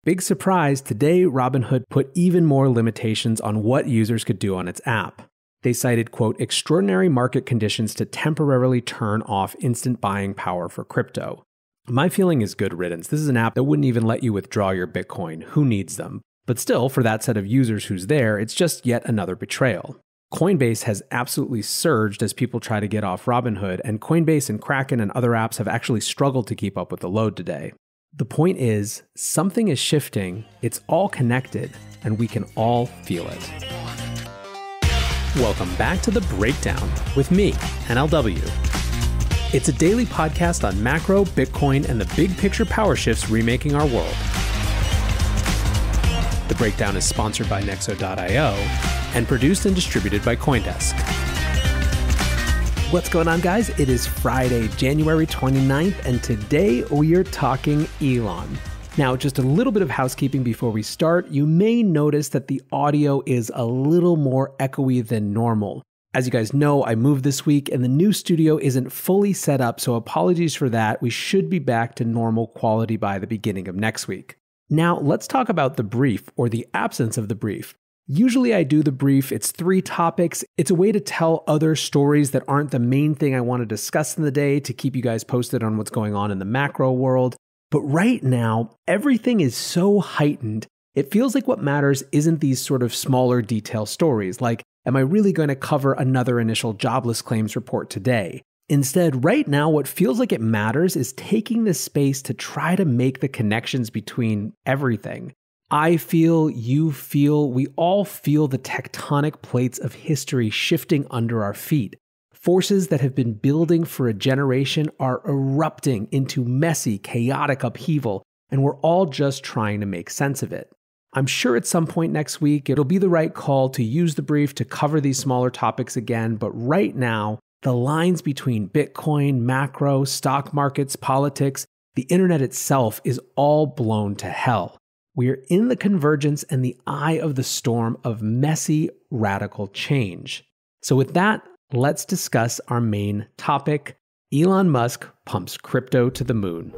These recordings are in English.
Big surprise, today Robinhood put even more limitations on what users could do on its app. They cited, quote, extraordinary market conditions to temporarily turn off instant buying power for crypto. My feeling is good riddance. This is an app that wouldn't even let you withdraw your Bitcoin. Who needs them? But still, for that set of users who's there, it's just yet another betrayal. Coinbase has absolutely surged as people try to get off Robinhood, and Coinbase and Kraken and other apps have actually struggled to keep up with the load today. The point is, something is shifting, it's all connected, and we can all feel it. Welcome back to The Breakdown with me, NLW. It's a daily podcast on macro, Bitcoin, and the big picture power shifts remaking our world. The Breakdown is sponsored by Nexo.io and produced and distributed by CoinDesk. What's going on, guys? It is Friday, January 29th, and today we are talking Elon. Now, just a little bit of housekeeping before we start. You may notice that the audio is a little more echoey than normal. As you guys know, I moved this week and the new studio isn't fully set up, so apologies for that. We should be back to normal quality by the beginning of next week. Now, let's talk about the brief, or the absence of the brief. Usually I do the brief, it's 3 topics. It's a way to tell other stories that aren't the main thing I want to discuss in the day to keep you guys posted on what's going on in the macro world. But right now, everything is so heightened, it feels like what matters isn't these sort of smaller detail stories, like, am I really going to cover another initial jobless claims report today? Instead, right now, what feels like it matters is taking this space to try to make the connections between everything. I feel, you feel, we all feel the tectonic plates of history shifting under our feet. Forces that have been building for a generation are erupting into messy, chaotic upheaval, and we're all just trying to make sense of it. I'm sure at some point next week, it'll be the right call to use the brief to cover these smaller topics again, but right now, the lines between Bitcoin, macro, stock markets, politics, the internet itself is all blown to hell. We're in the convergence and the eye of the storm of messy, radical change. So with that, let's discuss our main topic. Elon Musk pumps crypto to the moon.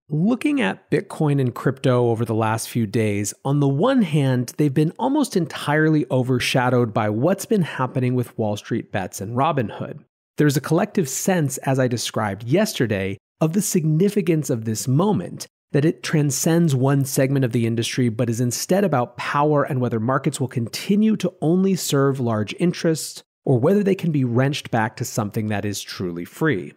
Looking at Bitcoin and crypto over the last few days, on the one hand, they've been almost entirely overshadowed by what's been happening with WallStreetBets and Robinhood. There's a collective sense, as I described yesterday, of the significance of this moment, that it transcends one segment of the industry but is instead about power and whether markets will continue to only serve large interests or whether they can be wrenched back to something that is truly free.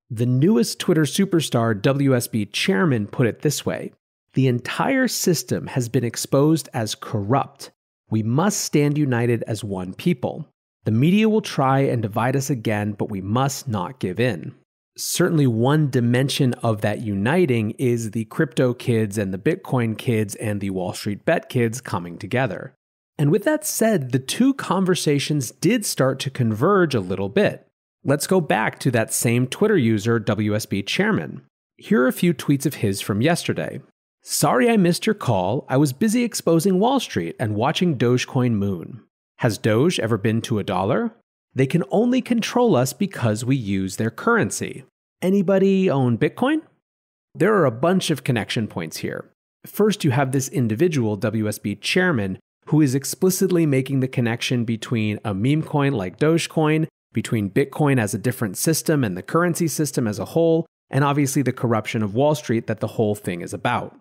The newest Twitter superstar, WSB chairman, put it this way: the entire system has been exposed as corrupt. We must stand united as one people. The media will try and divide us again, but we must not give in. Certainly one dimension of that uniting is the crypto kids and the Bitcoin kids and the WallStreetBet kids coming together. And with that said, the two conversations did start to converge a little bit. Let's go back to that same Twitter user, WSB Chairman. Here are a few tweets of his from yesterday. Sorry I missed your call. I was busy exposing Wall Street and watching Dogecoin moon. Has Doge ever been to $1? They can only control us because we use their currency. Anybody own Bitcoin? There are a bunch of connection points here. First, you have this individual, WSB Chairman, who is explicitly making the connection between a meme coin like Dogecoin, between Bitcoin as a different system and the currency system as a whole, and obviously the corruption of Wall Street that the whole thing is about.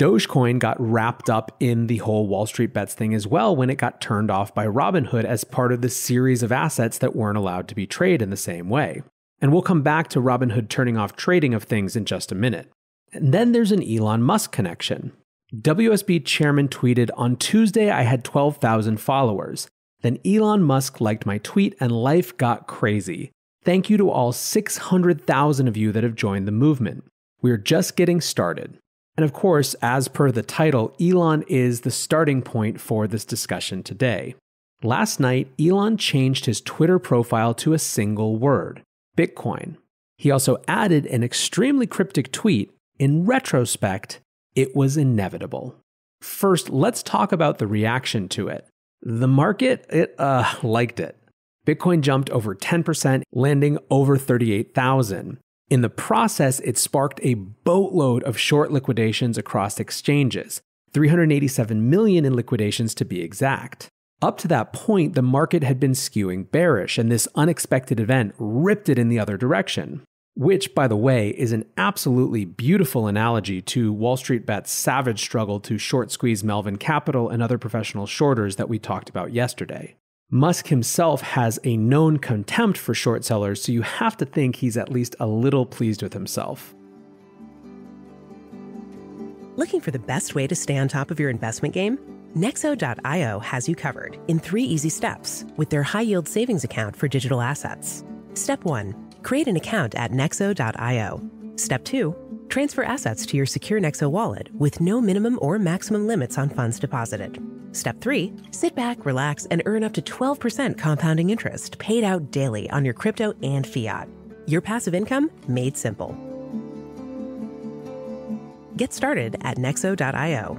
Dogecoin got wrapped up in the whole WallStreetBets thing as well when it got turned off by Robinhood as part of the series of assets that weren't allowed to be traded in the same way. And we'll come back to Robinhood turning off trading of things in just a minute. And then there's an Elon Musk connection. WSB chairman tweeted, on Tuesday I had 12,000 followers. Then Elon Musk liked my tweet and life got crazy. Thank you to all 600,000 of you that have joined the movement. We're just getting started. And of course, as per the title, Elon is the starting point for this discussion today. Last night, Elon changed his Twitter profile to a single word, Bitcoin. He also added an extremely cryptic tweet, in retrospect, it was inevitable. First, let's talk about the reaction to it. The market, liked it. Bitcoin jumped over 10%, landing over 38,000. In the process, it sparked a boatload of short liquidations across exchanges, 387 million in liquidations to be exact. Up to that point, the market had been skewing bearish, and this unexpected event ripped it in the other direction. Which, by the way, is an absolutely beautiful analogy to WallStreetBets' savage struggle to short squeeze Melvin Capital and other professional shorters that we talked about yesterday. Musk himself has a known contempt for short sellers, so you have to think he's at least a little pleased with himself. Looking for the best way to stay on top of your investment game? Nexo.io has you covered in 3 easy steps with their high-yield savings account for digital assets. Step 1. Create an account at Nexo.io. Step 2. Transfer assets to your secure Nexo wallet with no minimum or maximum limits on funds deposited. Step 3. Sit back, relax, and earn up to 12% compounding interest paid out daily on your crypto and fiat. Your passive income made simple. Get started at Nexo.io.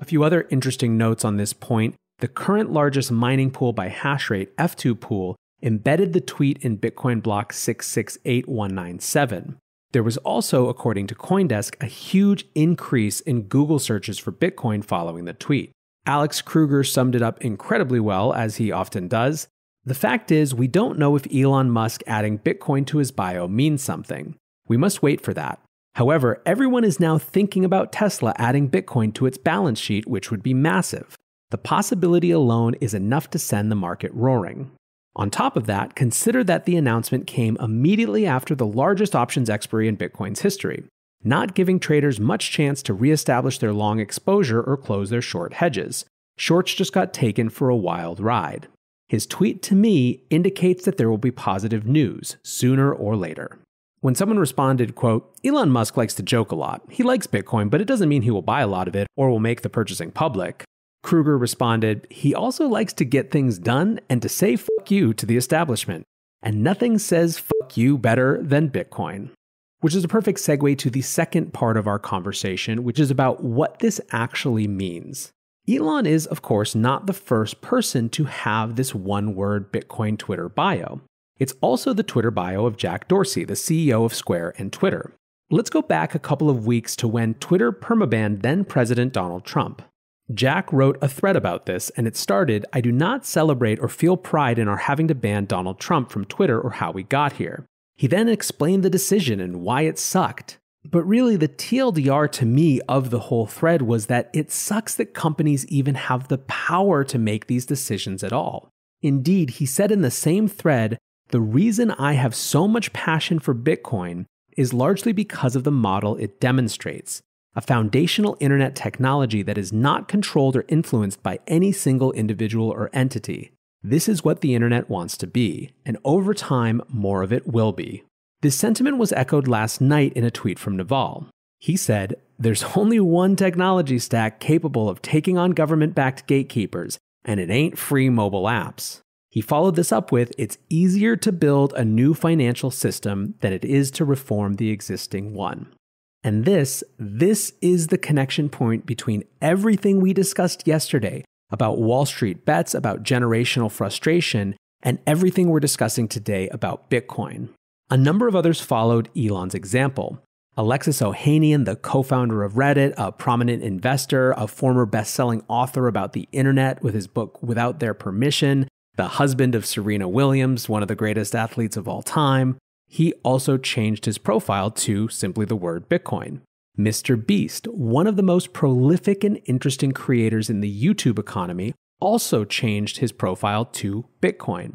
A few other interesting notes on this point. The current largest mining pool by hash rate, F2 Pool, embedded the tweet in Bitcoin block 668197. There was also, according to CoinDesk, a huge increase in Google searches for Bitcoin following the tweet. Alex Kruger summed it up incredibly well, as he often does. The fact is, we don't know if Elon Musk adding Bitcoin to his bio means something. We must wait for that. However, everyone is now thinking about Tesla adding Bitcoin to its balance sheet, which would be massive. The possibility alone is enough to send the market roaring. On top of that, consider that the announcement came immediately after the largest options expiry in Bitcoin's history, not giving traders much chance to reestablish their long exposure or close their short hedges. Shorts just got taken for a wild ride. His tweet to me indicates that there will be positive news, sooner or later. When someone responded, quote, "Elon Musk likes to joke a lot. He likes Bitcoin, but it doesn't mean he will buy a lot of it or will make the purchasing public," Kruger responded, "He also likes to get things done and to say fuck you to the establishment. And nothing says fuck you better than Bitcoin." Which is a perfect segue to the second part of our conversation, which is about what this actually means. Elon is, of course, not the first person to have this one-word Bitcoin Twitter bio. It's also the Twitter bio of Jack Dorsey, the CEO of Square and Twitter. Let's go back a couple of weeks to when Twitter permabanned then-President Donald Trump. Jack wrote a thread about this, and it started, "I do not celebrate or feel pride in our having to ban Donald Trump from Twitter or how we got here." He then explained the decision and why it sucked. But really, the TLDR to me of the whole thread was that it sucks that companies even have the power to make these decisions at all. Indeed, he said in the same thread, "The reason I have so much passion for Bitcoin is largely because of the model it demonstrates. A foundational internet technology that is not controlled or influenced by any single individual or entity. This is what the internet wants to be, and over time, more of it will be." This sentiment was echoed last night in a tweet from Naval. He said, "There's only one technology stack capable of taking on government-backed gatekeepers, and it ain't free mobile apps." He followed this up with, "It's easier to build a new financial system than it is to reform the existing one." And this is the connection point between everything we discussed yesterday about WallStreetBets, about generational frustration, and everything we're discussing today about Bitcoin. A number of others followed Elon's example. Alexis Ohanian, the co-founder of Reddit, a prominent investor, a former best-selling author about the internet with his book Without Their Permission, the husband of Serena Williams, one of the greatest athletes of all time. He also changed his profile to simply the word Bitcoin. Mr. Beast, one of the most prolific and interesting creators in the YouTube economy, also changed his profile to Bitcoin.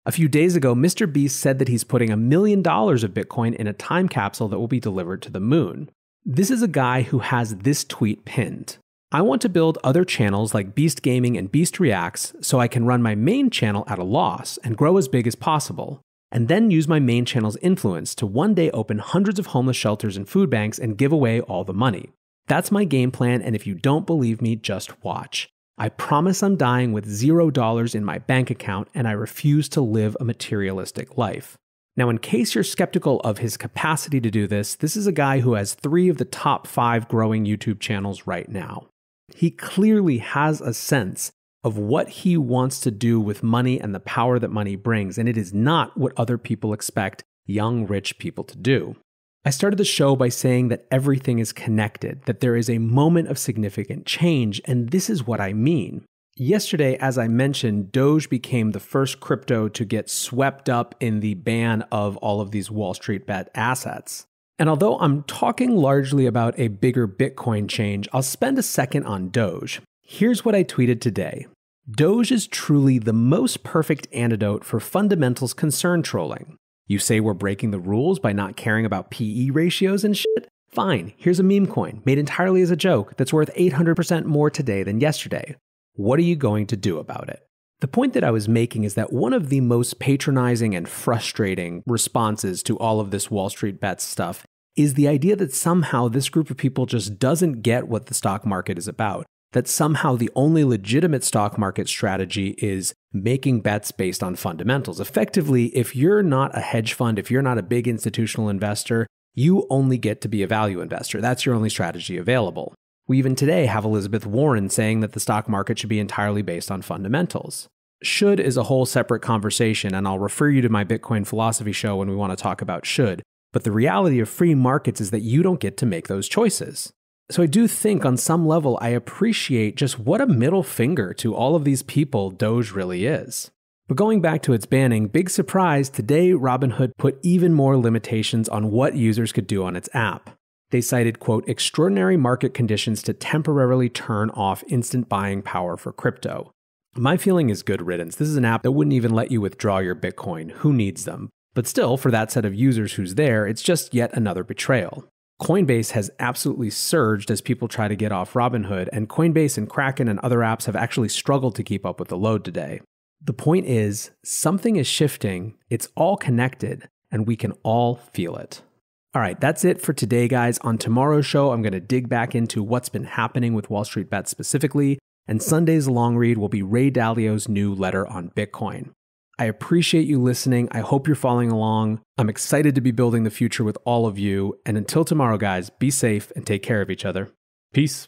A few days ago, Mr. Beast said that he's putting $1 million of Bitcoin in a time capsule that will be delivered to the moon. This is a guy who has this tweet pinned. "I want to build other channels like Beast Gaming and Beast Reacts so I can run my main channel at a loss and grow as big as possible, and then use my main channel's influence to one day open hundreds of homeless shelters and food banks and give away all the money. That's my game plan, and if you don't believe me, just watch. I promise I'm dying with $0 in my bank account, and I refuse to live a materialistic life." Now, in case you're skeptical of his capacity to do this, this is a guy who has 3 of the top 5 growing YouTube channels right now. He clearly has a sense of what he wants to do with money and the power that money brings, and it is not what other people expect young, rich people to do. I started the show by saying that everything is connected, that there is a moment of significant change, and this is what I mean. Yesterday, as I mentioned, Doge became the first crypto to get swept up in the ban of all of these WallStreetBet assets. And although I'm talking largely about a bigger Bitcoin change, I'll spend a second on Doge. Here's what I tweeted today. Doge is truly the most perfect antidote for fundamentals concern trolling. You say we're breaking the rules by not caring about PE ratios and shit? Fine, here's a meme coin made entirely as a joke that's worth 800% more today than yesterday. What are you going to do about it? The point that I was making is that one of the most patronizing and frustrating responses to all of this WallStreetBets stuff is the idea that somehow this group of people just doesn't get what the stock market is about. That somehow the only legitimate stock market strategy is making bets based on fundamentals. Effectively, if you're not a hedge fund, if you're not a big institutional investor, you only get to be a value investor. That's your only strategy available. We even today have Elizabeth Warren saying that the stock market should be entirely based on fundamentals. Should is a whole separate conversation, and I'll refer you to my Bitcoin philosophy show when we want to talk about should. But the reality of free markets is that you don't get to make those choices. So I do think on some level I appreciate just what a middle finger to all of these people Doge really is. But going back to its banning, big surprise, today Robinhood put even more limitations on what users could do on its app. They cited, quote, extraordinary market conditions to temporarily turn off instant buying power for crypto. My feeling is good riddance. This is an app that wouldn't even let you withdraw your Bitcoin. Who needs them? But still, for that set of users who's there, it's just yet another betrayal. Coinbase has absolutely surged as people try to get off Robinhood, and Coinbase and Kraken and other apps have actually struggled to keep up with the load today. The point is, something is shifting, it's all connected, and we can all feel it. All right, that's it for today, guys. On tomorrow's show, I'm going to dig back into what's been happening with WallStreetBets specifically, and Sunday's long read will be Ray Dalio's new letter on Bitcoin. I appreciate you listening. I hope you're following along. I'm excited to be building the future with all of you. And until tomorrow, guys, be safe and take care of each other. Peace.